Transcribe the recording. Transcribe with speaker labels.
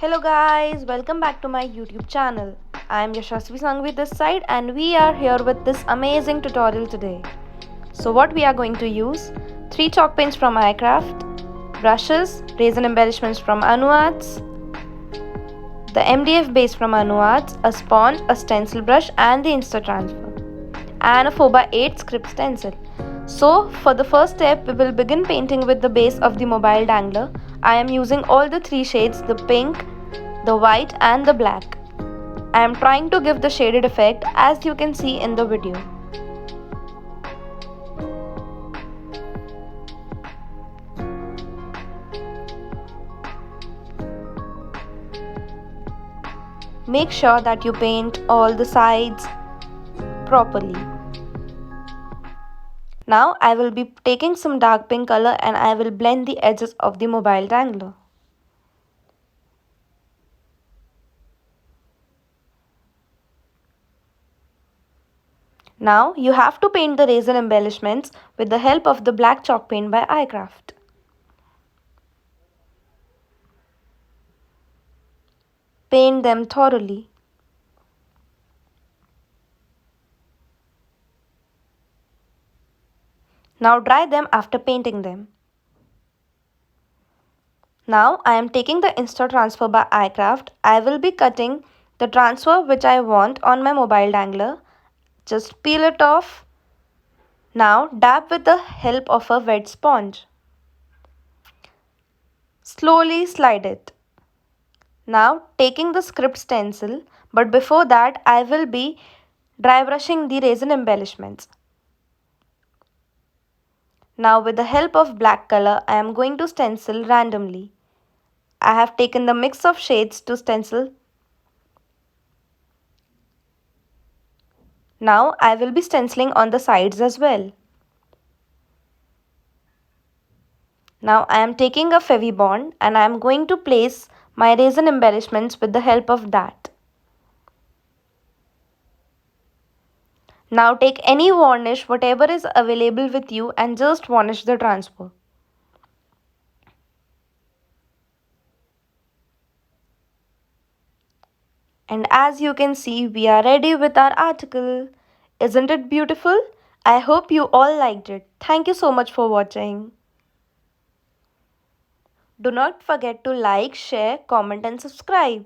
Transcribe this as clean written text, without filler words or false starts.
Speaker 1: Hello guys, welcome back to my YouTube channel. I am Yashasvi Sangvi this side and we are here with this amazing tutorial today. So what we are going to use: 3 chalk paints from icraft, brushes, resin embellishments from Anuarts, the MDF base from Anuarts, a sponge, a stencil brush and the Insta transfer, and a 4x8 script stencil. So for the first step, we will begin painting with the base of the mobile dangler. I am using all the 3 shades, the pink, the white and the black. I am trying to give the shaded effect as you can see in the video. Make sure that you paint all the sides properly. Now I will be taking some dark pink color and I will blend the edges of the mobile dangler. Now you have to paint the resin embellishments with the help of the black chalk paint by icraft. Paint them thoroughly. Now dry them after painting them. Now I am taking the Insta transfer by icraft. I will be cutting the transfer which I want on my mobile dangler. Just peel it off. Now dab with the help of a wet sponge. Slowly slide it. Now taking the script stencil, but before that I will be dry brushing the resin embellishments. Now with the help of black color I am going to stencil randomly. I have taken the mix of shades to stencil. Now I will be stenciling on the sides as well. Now I am taking a Fevibond and I am going to place my resin embellishments with the help of that. Now take any varnish whatever is available with you and just varnish the transfer. And as you can see, we are ready with our article. Isn't it beautiful? I hope you all liked it. Thank you so much for watching. Do not forget to like, share, comment and subscribe.